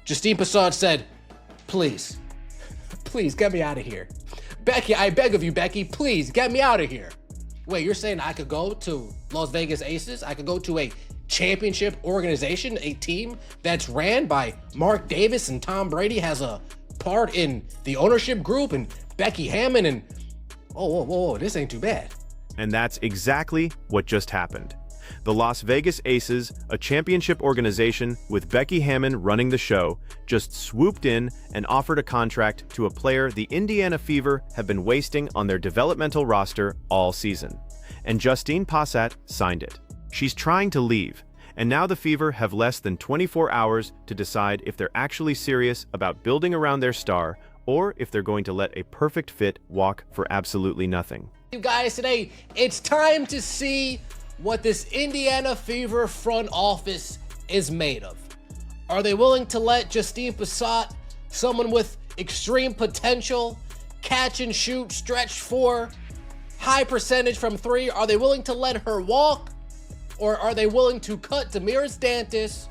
Justine Pissott said, please, please get me out of here. Becky, I beg of you, Becky, please get me out of here. Wait, you're saying I could go to Las Vegas Aces? I could go to a championship organization, a team that's ran by Mark Davis and Tom Brady has a part in the ownership group and Becky Hammon and whoa, this ain't too bad. And that's exactly what just happened. The Las Vegas Aces, a championship organization with Becky Hammon running the show, just swooped in and offered a contract to a player the Indiana Fever have been wasting on their developmental roster all season. And Justine Pissott signed it. She's trying to leave, and now the Fever have less than 24 hours to decide if they're actually serious about building around their star or if they're going to let a perfect fit walk for absolutely nothing. You guys, today, it's time to see what this Indiana Fever front office is made of. Are they willing to let Justine Pissott, someone with extreme potential, catch and shoot, stretch four, high percentage from three, are they willing to let her walk? Or are they willing to cut Damiris Dantas?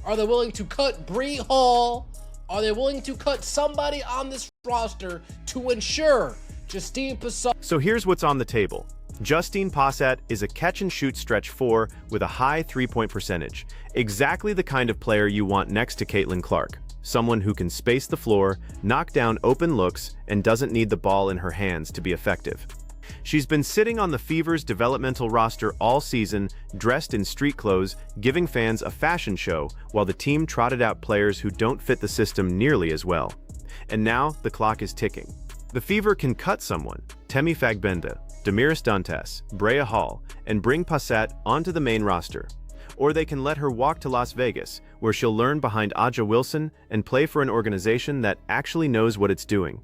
Are they willing to cut Bree Hall? Are they willing to cut somebody on this roster to ensure Justine Pissott? So here's what's on the table. Justine Pissott is a catch-and-shoot stretch four with a high three-point percentage. Exactly the kind of player you want next to Caitlin Clark. Someone who can space the floor, knock down open looks, and doesn't need the ball in her hands to be effective. She's been sitting on the Fever's developmental roster all season, dressed in street clothes, giving fans a fashion show, while the team trotted out players who don't fit the system nearly as well. And now, the clock is ticking. The Fever can cut someone, Temi Fagbenda, Damiris Dantas, Brea Hall, and bring Pissott onto the main roster. Or they can let her walk to Las Vegas, where she'll learn behind Aja Wilson and play for an organization that actually knows what it's doing.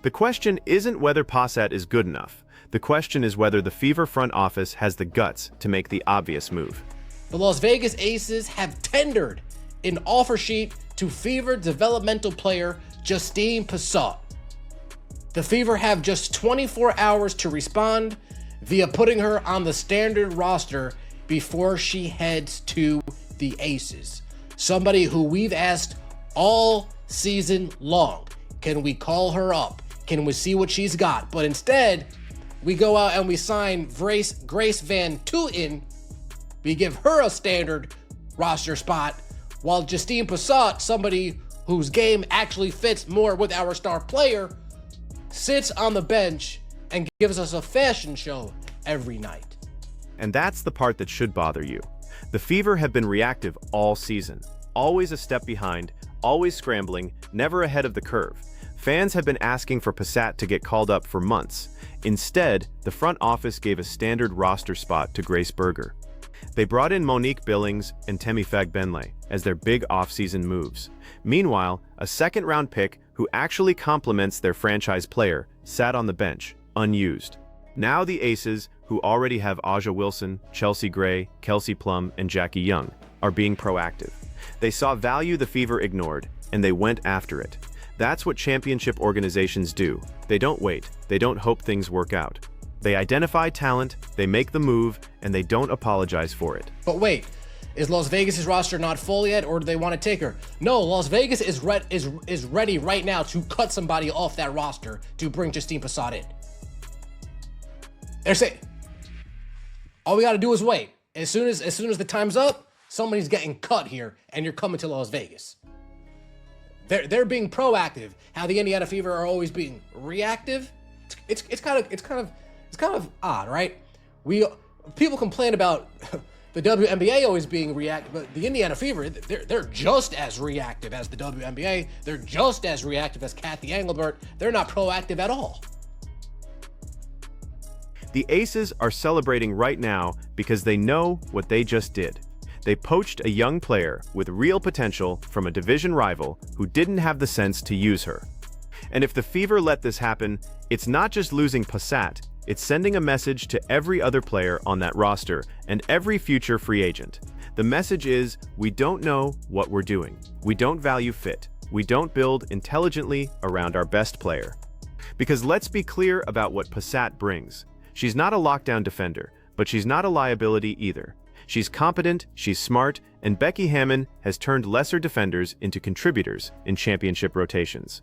The question isn't whether Pissott is good enough. The question is whether the Fever front office has the guts to make the obvious move. The Las Vegas Aces have tendered an offer sheet to Fever developmental player Justine Pissott. The Fever have just 24 hours to respond via putting her on the standard roster before she heads to the Aces. Somebody who we've asked all season long, can we call her up? Can we see what she's got? But instead, we go out and we sign Grace Van Tooten. We give her a standard roster spot, while Justine Pissott, somebody whose game actually fits more with our star player, sits on the bench and gives us a fashion show every night. And that's the part that should bother you. The Fever have been reactive all season, always a step behind, always scrambling, never ahead of the curve. Fans have been asking for Pissott to get called up for months. Instead, the front office gave a standard roster spot to Grace Berger. They brought in Monique Billings and Temi Fagbenda as their big offseason moves. Meanwhile, a second-round pick who actually complements their franchise player sat on the bench, unused. Now the Aces, who already have Aja Wilson, Chelsea Gray, Kelsey Plum, and Jackie Young, are being proactive. They saw value the Fever ignored, and they went after it. That's what championship organizations do. They don't wait. They don't hope things work out. They identify talent, they make the move, and they don't apologize for it. But wait, is Las Vegas' roster not full yet, or do they want to take her? No, Las Vegas is ready right now to cut somebody off that roster to bring Justine Pissott in. They're saying, all we got to do is wait. As soon as the time's up, somebody's getting cut here, and you're coming to Las Vegas. They're being proactive. How the Indiana Fever are always being reactive. It's kind of odd, right? People complain about the WNBA always being reactive, but the Indiana Fever, they're just as reactive as the WNBA. They're just as reactive as Kathy Engelbert. They're not proactive at all. The Aces are celebrating right now because they know what they just did. They poached a young player with real potential from a division rival who didn't have the sense to use her. And if the Fever let this happen, it's not just losing Pissott, it's sending a message to every other player on that roster and every future free agent. The message is, we don't know what we're doing. We don't value fit. We don't build intelligently around our best player. Because let's be clear about what Pissott brings. She's not a lockdown defender, but she's not a liability either. She's competent, she's smart, and Becky Hammon has turned lesser defenders into contributors in championship rotations.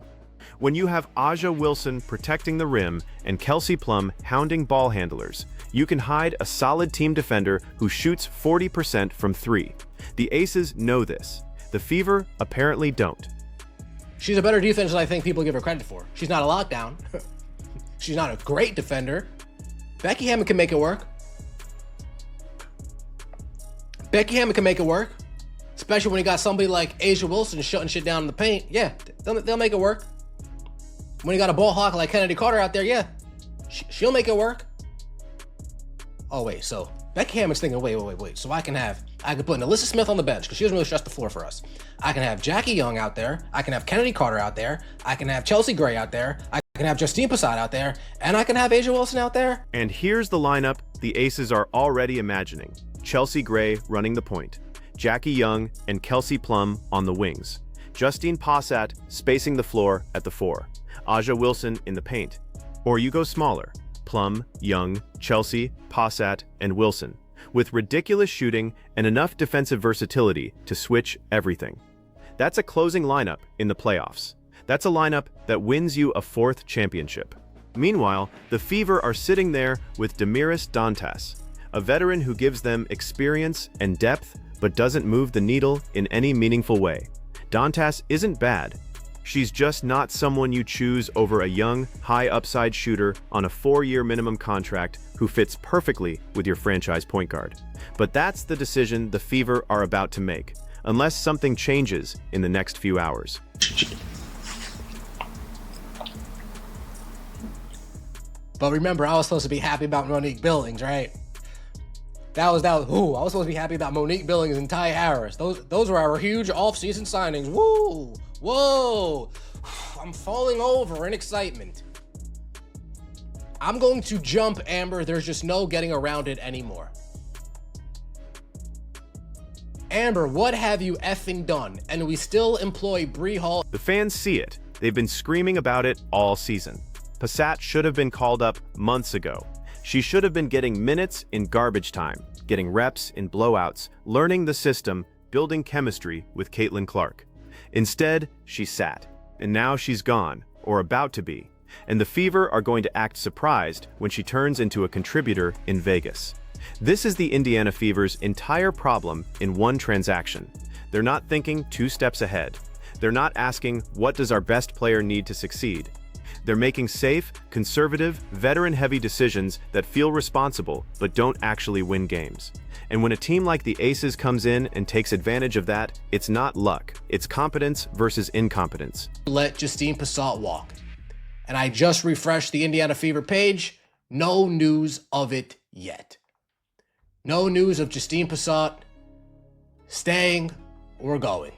When you have Aja Wilson protecting the rim and Kelsey Plum hounding ball handlers, you can hide a solid team defender who shoots 40% from three. The Aces know this. The Fever apparently don't. She's a better defense than I think people give her credit for. She's not a lockdown. She's not a great defender. Becky Hammon can make it work. Becky Hammon can make it work. Especially when you got somebody like Aja Wilson shutting shit down in the paint. Yeah, they'll make it work. When you got a ball hawk like Kennedy Carter out there, yeah, she'll make it work. Oh, wait, so Becky Hammon's thinking, wait. So I can put Alyssa Smith on the bench because she doesn't really stretch the floor for us. I can have Jackie Young out there. I can have Kennedy Carter out there. I can have Chelsea Gray out there. I can have Justine Pissott out there. And I can have Aja Wilson out there. And here's the lineup the Aces are already imagining. Chelsea Gray running the point. Jackie Young and Kelsey Plum on the wings. Justine Pissott spacing the floor at the 4. Aja Wilson in the paint. Or you go smaller. Plum, Young, Chelsea, Pissott, and Wilson, with ridiculous shooting and enough defensive versatility to switch everything. That's a closing lineup in the playoffs. That's a lineup that wins you a 4th championship. Meanwhile, the Fever are sitting there with Damiris Dantas, a veteran who gives them experience and depth but doesn't move the needle in any meaningful way. Dantas isn't bad. She's just not someone you choose over a young, high-upside shooter on a 4-year minimum contract who fits perfectly with your franchise point guard. But that's the decision the Fever are about to make, unless something changes in the next few hours. But remember, I was supposed to be happy about Monique Billings, right? I was supposed to be happy about Monique Billings and Ty Harris. Those were our huge off-season signings. Woo! Whoa! I'm falling over in excitement. I'm going to jump, Amber. There's just no getting around it anymore. Amber, what have you effing done? And we still employ Bree Hall. The fans see it. They've been screaming about it all season. Pissott should have been called up months ago. She should have been getting minutes in garbage time, getting reps in blowouts, learning the system, building chemistry with Caitlin Clark. Instead, she sat, and now she's gone, or about to be, and the Fever are going to act surprised when she turns into a contributor in Vegas. This is the Indiana Fever's entire problem in one transaction. They're not thinking 2 steps ahead. They're not asking, what does our best player need to succeed? They're making safe, conservative, veteran-heavy decisions that feel responsible but don't actually win games. And when a team like the Aces comes in and takes advantage of that, it's not luck. It's competence versus incompetence. Let Justine Pissott walk. And I just refreshed the Indiana Fever page. No news of it yet. No news of Justine Pissott staying or going.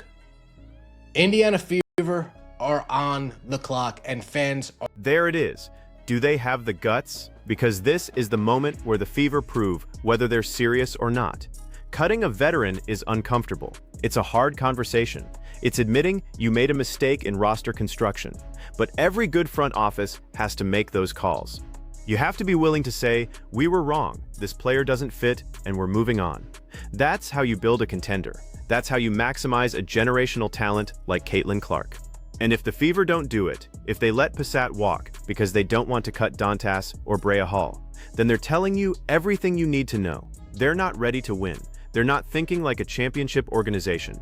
Indiana Fever are on the clock and fans are... There it is. Do they have the guts? Because this is the moment where the Fever prove whether they're serious or not. Cutting a veteran is uncomfortable. It's a hard conversation. It's admitting you made a mistake in roster construction. But every good front office has to make those calls. You have to be willing to say, we were wrong, this player doesn't fit, and we're moving on. That's how you build a contender. That's how you maximize a generational talent like Caitlin Clark. And if the Fever don't do it, if they let Pissott walk because they don't want to cut Dantas or Brea Hall, then they're telling you everything you need to know. They're not ready to win. They're not thinking like a championship organization.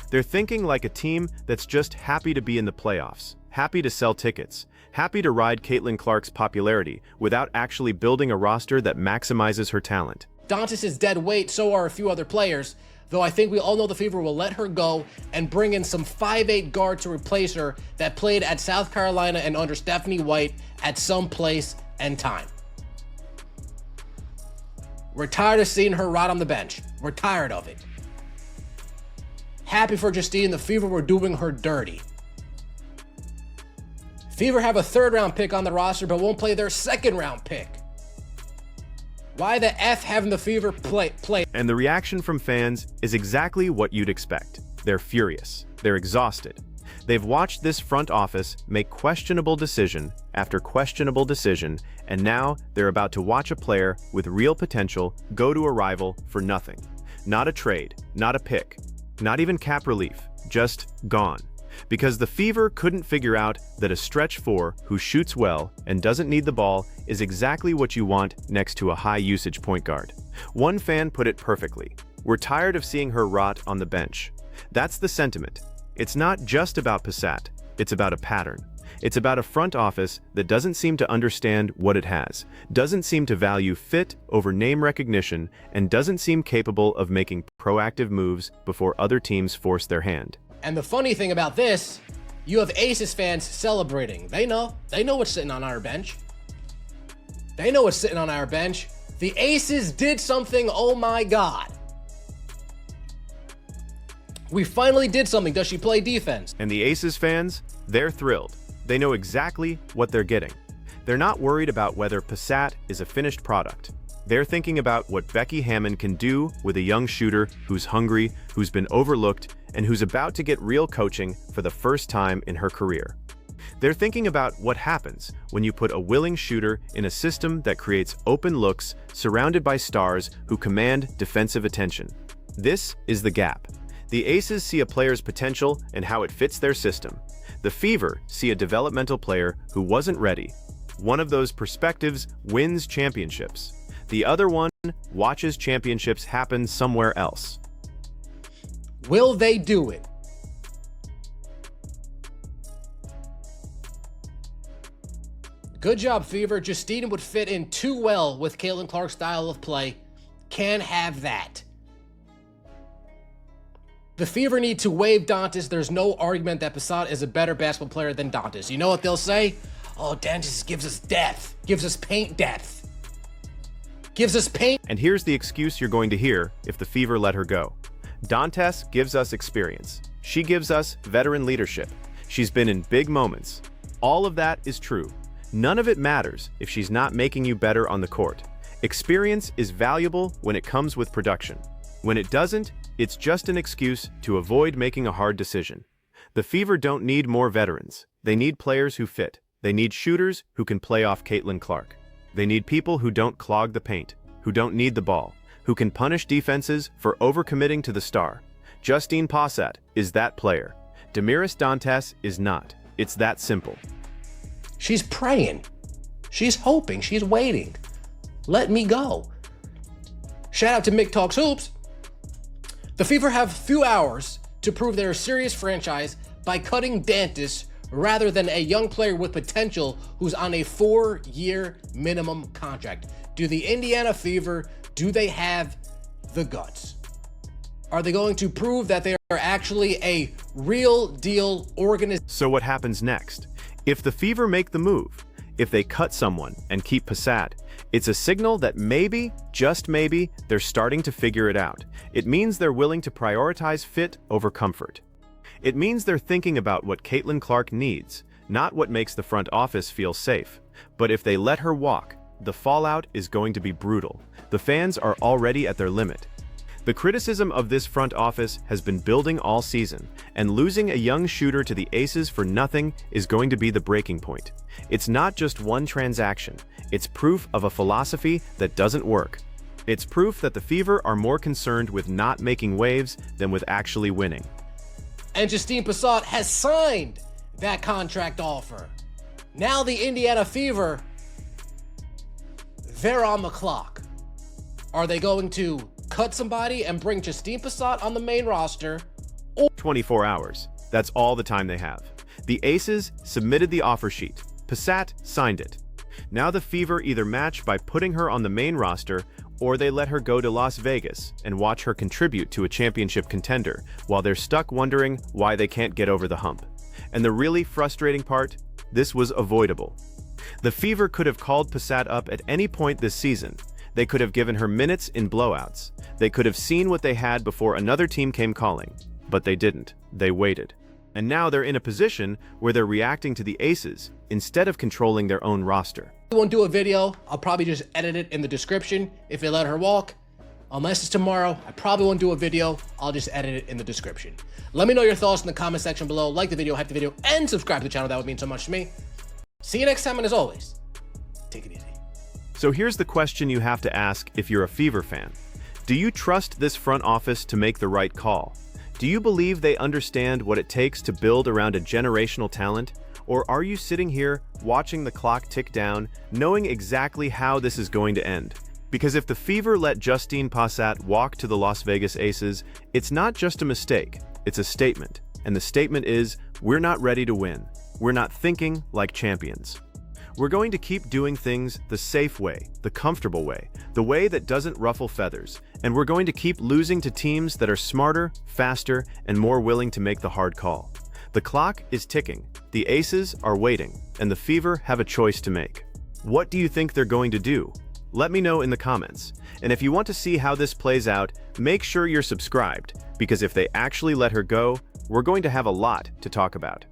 They're thinking like a team that's just happy to be in the playoffs, happy to sell tickets, happy to ride Caitlin Clark's popularity without actually building a roster that maximizes her talent. Dantas is dead weight, so are a few other players. Though I think we all know the Fever will let her go and bring in some 5'8" guard to replace her that played at South Carolina and under Stephanie White at some place and time. We're tired of seeing her rot on the bench. We're tired of it. Happy for Justine, the Fever were doing her dirty. Fever have a 3rd round pick on the roster but won't play their 2nd round pick. Why the F haven't the Fever play? And the reaction from fans is exactly what you'd expect. They're furious. They're exhausted. They've watched this front office make questionable decision after questionable decision, and now they're about to watch a player with real potential go to a rival for nothing. Not a trade, not a pick, not even cap relief, just gone. Because the Fever couldn't figure out that a stretch 4 who shoots well and doesn't need the ball is exactly what you want next to a high-usage point guard. One fan put it perfectly. We're tired of seeing her rot on the bench. That's the sentiment. It's not just about Pissott, it's about a pattern. It's about a front office that doesn't seem to understand what it has, doesn't seem to value fit over name recognition, and doesn't seem capable of making proactive moves before other teams force their hand. And the funny thing about this, you have Aces fans celebrating. They know what's sitting on our bench. They know what's sitting on our bench. The Aces did something, oh my God. We finally did something. Does she play defense? And the Aces fans, they're thrilled. They know exactly what they're getting. They're not worried about whether Pissott is a finished product. They're thinking about what Becky Hammon can do with a young shooter who's hungry, who's been overlooked, and who's about to get real coaching for the first time in her career. They're thinking about what happens when you put a willing shooter in a system that creates open looks surrounded by stars who command defensive attention. This is the gap. The Aces see a player's potential and how it fits their system. The Fever see a developmental player who wasn't ready. One of those perspectives wins championships. The other one watches championships happen somewhere else. Will they do it? Good job, Fever. Justine would fit in too well with Caitlin Clark's style of play. Can't have that. The Fever need to waive Dantas. There's no argument that Pissott is a better basketball player than Dantas. You know what they'll say? Oh, Dantas gives us depth. Gives us paint depth. Gives us paint. And here's the excuse you're going to hear if the Fever let her go. Dantas gives us experience. She gives us veteran leadership. She's been in big moments. All of that is true. None of it matters if she's not making you better on the court. Experience is valuable when it comes with production. When it doesn't, it's just an excuse to avoid making a hard decision. The Fever don't need more veterans. They need players who fit. They need shooters who can play off Caitlin Clark. They need people who don't clog the paint, who don't need the ball, who can punish defenses for overcommitting to the star. Justine Pissott is that player. Damiris Dantas is not. It's that simple. She's praying. She's hoping. She's waiting. Let me go. Shout out to Mick Talks Hoops. The Fever have few hours to prove they're a serious franchise by cutting Dantas rather than a young player with potential who's on a 4-year minimum contract. Do the Indiana Fever, do they have the guts? Are they going to prove that they are actually a real deal organization? So what happens next? If the Fever make the move, if they cut someone and keep Pissott, it's a signal that maybe, just maybe, they're starting to figure it out. It means they're willing to prioritize fit over comfort. It means they're thinking about what Caitlin Clark needs, not what makes the front office feel safe. But if they let her walk, the fallout is going to be brutal. The fans are already at their limit. The criticism of this front office has been building all season, and losing a young shooter to the Aces for nothing is going to be the breaking point. It's not just one transaction. It's proof of a philosophy that doesn't work. It's proof that the Fever are more concerned with not making waves than with actually winning. And Justine Pissott has signed that contract offer. Now the Indiana Fever, they're on the clock. Are they going to cut somebody and bring Justine Pissott on the main roster? 24 hours. That's all the time they have. The Aces submitted the offer sheet. Pissott signed it. Now the Fever either match by putting her on the main roster, or they let her go to Las Vegas and watch her contribute to a championship contender while they're stuck wondering why they can't get over the hump. And the really frustrating part? This was avoidable. The Fever could have called Pissott up at any point this season. They could have given her minutes in blowouts. They could have seen what they had before another team came calling. But they didn't. They waited. And now they're in a position where they're reacting to the Aces instead of controlling their own roster. I won't do a video. I'll probably just edit it in the description if they let her walk. Unless it's tomorrow, I probably won't do a video. I'll just edit it in the description. Let me know your thoughts in the comment section below. Like the video, hype the video, and subscribe to the channel. That would mean so much to me. See you next time, and as always, take it easy. So here's the question you have to ask if you're a Fever fan. Do you trust this front office to make the right call? Do you believe they understand what it takes to build around a generational talent? Or are you sitting here watching the clock tick down, knowing exactly how this is going to end? Because if the Fever let Justine Pissott walk to the Las Vegas Aces, it's not just a mistake, it's a statement. And the statement is, we're not ready to win. We're not thinking like champions. We're going to keep doing things the safe way, the comfortable way, the way that doesn't ruffle feathers. And we're going to keep losing to teams that are smarter, faster, and more willing to make the hard call. The clock is ticking, the Aces are waiting, and the Fever have a choice to make. What do you think they're going to do? Let me know in the comments. And if you want to see how this plays out, make sure you're subscribed, because if they actually let her go, we're going to have a lot to talk about.